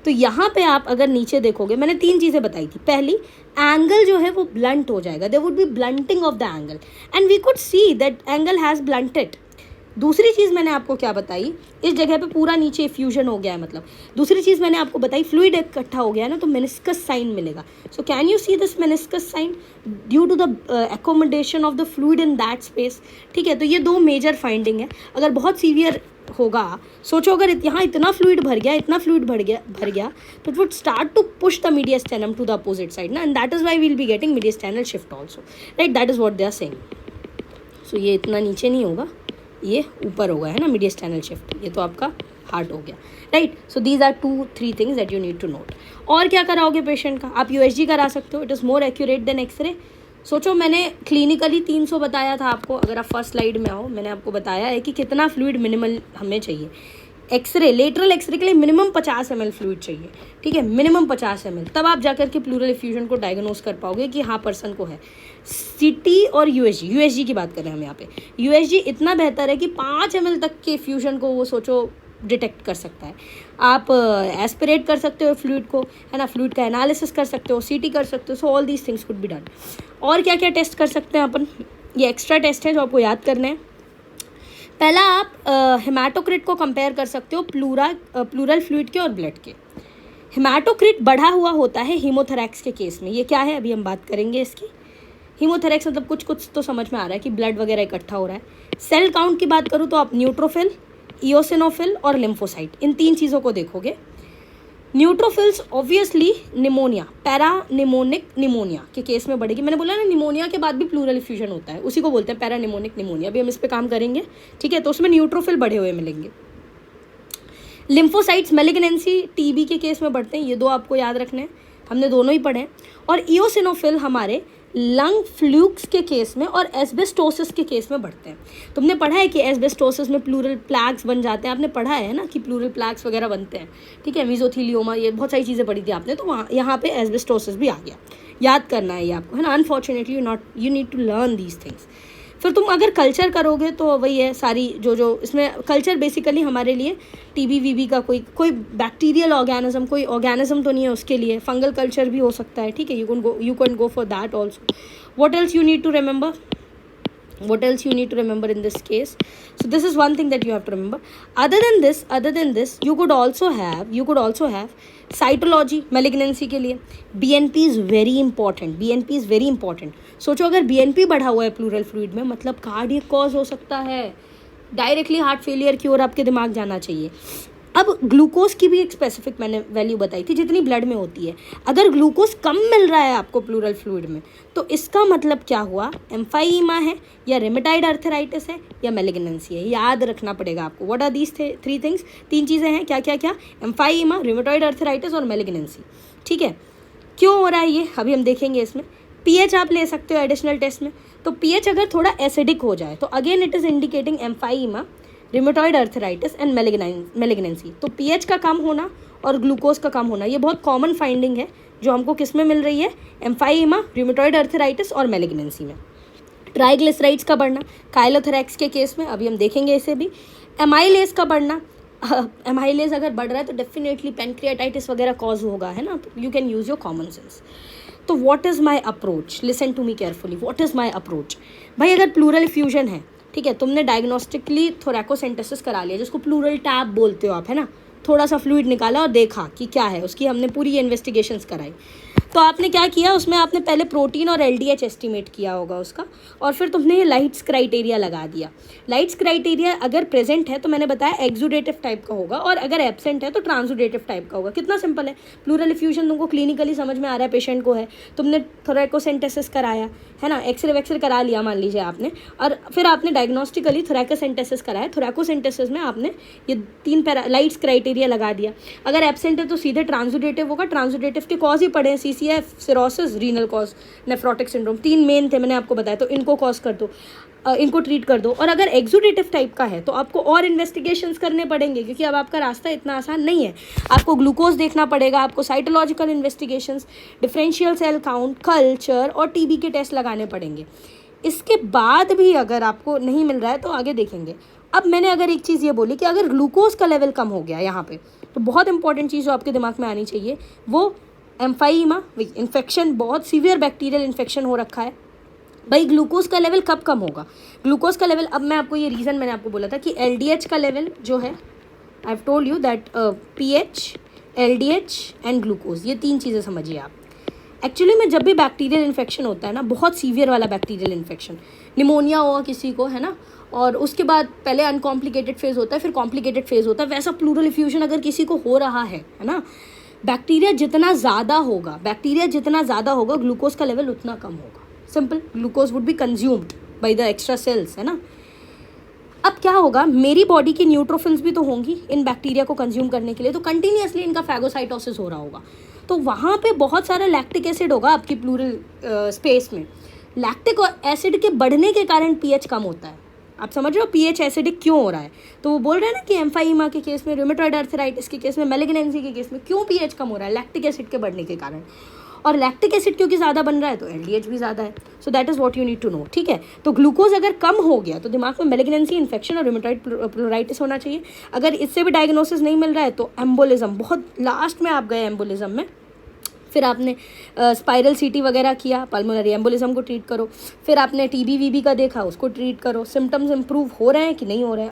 तो यहाँ पे आप अगर नीचे देखोगे, मैंने 3 चीज़ें बताई थी। पहली, एंगल जो है वो ब्लंट हो जाएगा, there would be blunting of the angle and we could see that angle has blunted. दूसरी चीज़ मैंने आपको क्या बताई, इस जगह पे पूरा नीचे इफ्यूजन हो गया है, मतलब दूसरी चीज़ मैंने आपको बताई, फ्लूइड इकट्ठा हो गया है ना, तो मेनिस्कस साइन मिलेगा। So can you see this meniscus sign due to the accommodation of the fluid in that space, ठीक है। तो ये 2 मेजर फाइंडिंग है। अगर बहुत सीवियर होगा, सोचो अगर यहाँ इतना फ्लूइड भर गया तो it would start to push the mediastinum to the opposite side ना, and that is why we will be getting mediastinal shift also, right. That is what they are saying. So ये इतना नीचे नहीं होगा, ये ऊपर होगा, है ना, मीडियस्टेनल शिफ्ट। ये तो आपका हार्ट हो गया, right. So these are 2-3 things that you need to note. और क्या कराओगे पेशेंट का? आप यूएसजी करा सकते हो, it is more accurate than X ray. सोचो मैंने क्लिनिकली 300 बताया था आपको, अगर आप फर्स्ट स्लाइड में आओ, मैंने आपको बताया है कि कितना फ्लूइड मिनिमल हमें चाहिए। एक्सरे, लेटरल एक्सरे के लिए मिनिमम 50 ml फ्लूइड चाहिए, ठीक है, मिनिमम 50 ml। तब आप जाकर के प्लूरल इफ्यूजन को डायग्नोज कर पाओगे कि हाँ पर्सन को है। सीटी और यूएसजी की बात करें हम यहाँ पे, यूएसजी इतना बेहतर है कि 5 ml तक के इफ्यूजन को वो सोचो डिटेक्ट कर सकता है। आप एस्पिरेट कर सकते हो फ्लूइड को, है ना, फ्लूइड का एनालिसिस कर सकते हो, सीटी कर सकते हो। So all these things could be done. और क्या क्या टेस्ट कर सकते हैं अपन, ये एक्स्ट्रा टेस्ट हैं जो आपको याद करने हैं। पहला, आप हेमाटोक्रिट को कंपेयर कर सकते हो प्लूरल फ्लूइड के और ब्लड के। हेमाटोक्रिट बढ़ा हुआ होता है हीमोथोरैक्स के केस में। ये क्या है अभी हम बात करेंगे इसकी। हीमोथोरैक्स मतलब कुछ तो समझ में आ रहा है कि ब्लड वगैरह इकट्ठा हो रहा है। सेल काउंट की बात करूँ तो आप न्यूट्रोफिल, इओसिनोफिल और लिम्फोसाइट, इन 3 चीज़ों को देखोगे। न्यूट्रोफिल्स ऑब्वियसली निमोनिया, पैरानिमोनिक निमोनिया के केस में बढ़ेगी। मैंने बोला ना निमोनिया के बाद भी प्लूरल इफ्यूजन होता है, उसी को बोलते हैं पैरानिमोनिक निमोनिया। अभी हम इस पे काम करेंगे, ठीक है। तो उसमें न्यूट्रोफिल बढ़े हुए मिलेंगे। लिम्फोसाइट्स मैलिग्नेंसी टीबी के केस में बढ़ते हैं, ये 2 आपको याद रखने हैं, हमने दोनों ही पढ़े हैं। और इओसिनोफिल हमारे लंग फ्लूक्स के केस में और एस्बेस्टोसिस के केस में बढ़ते हैं। तुमने पढ़ा है कि एस्बेस्टोसिस में प्लूरल प्लैक्स बन जाते हैं, आपने पढ़ा है ना कि प्लूरल प्लैक्स वगैरह बनते हैं, ठीक है, मीजोथीलियोमा, ये बहुत सारी चीज़ें पढ़ी थी आपने। तो वहाँ यहाँ पे एस्बेस्टोसिस भी आ गया, याद करना है ये आपको, है ना। Unfortunately you need to learn these things. फिर तुम अगर कल्चर करोगे तो वही है सारी जो इसमें कल्चर बेसिकली हमारे लिए टीबी वीबी का कोई बैक्टीरियल ऑर्गेनिज्म, कोई ऑर्गेनिज्म तो नहीं है उसके लिए, फंगल कल्चर भी हो सकता है, ठीक है। You can go for that also. What else you need to remember, what else you need to remember in this case? So this is one thing that you have to remember. Other than this you could also have cytology malignancy के लिए BNP is very important. सोचो अगर BNP बढ़ा हुआ है pleural fluid में, मतलब cardiac cause हो सकता है, डायरेक्टली हार्ट फेलियर की ओर आपके दिमाग जाना चाहिए। अब ग्लूकोज की भी एक स्पेसिफिक मैंने वैल्यू बताई थी जितनी ब्लड में होती है। अगर ग्लूकोज कम मिल रहा है आपको प्लूरल फ्लूइड में, तो इसका मतलब क्या हुआ, एम्फाइमा है या रेमेटाइड अर्थराइटिस है या मैलिग्नेंसी है। याद रखना पड़ेगा आपको। व्हाट आर दीज 3 थिंग्स, 3 चीज़ें हैं, क्या क्या क्या, एम्फाइमा, रेमेटाइड अर्थराइटिस और मैलिग्नेंसी। ठीक है, क्यों हो रहा है ये अभी हम देखेंगे। इसमें पीएच आप ले सकते हो एडिशनल टेस्ट में। तो पीएच अगर थोड़ा एसिडिक हो जाए तो again it is indicating empyema, rheumatoid arthritis and malignancy. तो पीएच का कम होना और ग्लूकोज का कम होना, ये बहुत कॉमन फाइंडिंग है जो हमको किस में मिल रही है, एम्फाइमा, रिमेटॉइड अर्थराइटिस और मैलिग्नेंसी में। ट्राइग्लिसराइड्स का बढ़ना काइलोथोरैक्स के केस में, अभी हम देखेंगे इसे भी। एमाइलेज का बढ़ना, एमाइलेज अगर बढ़ रहा है तो डेफिनेटली पैनक्रियाटाइटिस वगैरह कॉज होगा, है ना। You can use your common sense. तो what is my approach, listen to me carefully, what is my approach. भाई अगर प्लूरल इफ्यूजन है, ठीक है, तुमने डायग्नोस्टिकली थोरैकोसेंटेसिस करा लिया, जिसको प्लूरल टैप बोलते हो आप, है ना, थोड़ा सा फ्लूइड निकाला और देखा कि क्या है, उसकी हमने पूरी इन्वेस्टिगेशंस कराई। तो आपने क्या किया, उसमें आपने पहले प्रोटीन और एलडीएच एस्टिमेट किया होगा उसका, और फिर तुमने ये लाइट्स क्राइटेरिया लगा दिया। लाइट्स क्राइटेरिया अगर प्रेजेंट है तो मैंने बताया एक्सुडेटिव टाइप का होगा, और अगर एब्सेंट है तो ट्रांसुडेटिव टाइप का होगा। कितना सिंपल है। प्लूरल इफ्यूजन तुमको क्लिनिकली समझ में आ रहा है, पेशेंट को है, तुमने थोरैकोसेंटेसिस कराया, है ना, एक्सरे वेक्सरे करा लिया मान लीजिए आपने, और फिर आपने डायग्नोस्टिकली थोरैकोसेंटेसिस कराया। थोरैकोसेंटेसिस में आपने ये 3 लाइट्स क्राइटेरिया लगा दिया। अगर एब्सेंट है तो सीधे ट्रांसुडेटिव होगा। ट्रांसुडेटिव के कॉज ही पड़े हैं, CCF, cirrhosis, renal cause, nephrotic syndrome, 3 main थे मैंने आपको बताया। तो इनको कॉज कर दो, इनको ट्रीट कर दो। और अगर एक्सुडेटिव टाइप का है तो आपको और इन्वेस्टिगेशंस करने पड़ेंगे, क्योंकि अब आपका रास्ता इतना आसान नहीं है। आपको ग्लूकोज देखना पड़ेगा, आपको cytological investigations, differential cell count, culture और टीबी के टेस्ट लगाने पड़ेंगे। इसके बाद भी अगर आपको नहीं मिल रहा है तो आगे देखेंगे। अब मैंने अगर एक चीज़ ये बोली कि अगर ग्लूकोज का लेवल कम हो गया यहाँ पे, तो बहुत इंपॉर्टेंट चीज़ जो आपके दिमाग में आनी चाहिए वो एम्फाइमा, इन्फेक्शन, बहुत सीवियर बैक्टीरियल इन्फेक्शन हो रखा है। भाई ग्लूकोज का लेवल कब कम होगा, ग्लूकोज का लेवल, अब मैं आपको ये रीज़न मैंने आपको बोला था कि एलडीएच का लेवल जो है, I have told you that pH, LDH and glucose, ये 3 चीज़ें समझिए आप। एक्चुअली में जब भी बैक्टीरियल इन्फेक्शन होता है ना, बहुत सीवियर वाला बैक्टीरियल इन्फेक्शन, निमोनिया हुआ किसी को, है ना, और उसके बाद पहले अनकॉम्प्लिकेटेड फेज़ होता है, फिर कॉम्प्लिकेटेड फेज़ होता है, वैसा प्लूरल इफ्यूजन अगर किसी को हो रहा है ना, बैक्टीरिया जितना ज़्यादा होगा ग्लूकोज का लेवल उतना कम होगा। Simple, glucose would be consumed by the extra cells, है ना। अब क्या होगा, मेरी बॉडी की न्यूट्रोफिल्स भी तो होंगी इन बैक्टीरिया को कंज्यूम करने के लिए, तो कंटिन्यूसली इनका फैगोसाइटोसिस हो रहा होगा। तो वहाँ पे बहुत सारा लैक्टिक एसिड होगा आपकी प्लूरल स्पेस में। लैक्टिक एसिड के बढ़ने के कारण पीएच कम होता है। आप समझ रहे हो पीएच एसिडिक क्यों हो रहा है। तो वो बोल रहे हैं ना कि एम्फाइमा के केस में, रूमेटॉइड अर्थराइटिस के केस में, मैलिग्नेंसी के केस में क्यों पीएच कम हो रहा है, लैक्टिक एसिड के बढ़ने के कारण। और लैक्टिक एसिड क्योंकि ज़्यादा बन रहा है तो एलडीएच भी ज़्यादा है। So that is what you need to know, ठीक है। तो ग्लूकोज अगर कम हो गया तो दिमाग में मैलिग्नेंसी, इन्फेक्शन और रूमेटॉइड प्लूराइटिस होना चाहिए। अगर इससे भी डायग्नोसिस नहीं मिल रहा है तो एम्बोलिज्म, बहुत लास्ट में आप गए एम्बोलिज्म में, फिर आपने स्पाइरल सीटी वगैरह किया, पल्मोनरी एम्बोलिज्म को ट्रीट करो, फिर आपने टीबी वीबी का देखा, उसको ट्रीट करो। सिम्टम्स इंप्रूव हो रहे हैं कि नहीं हो रहे हैं।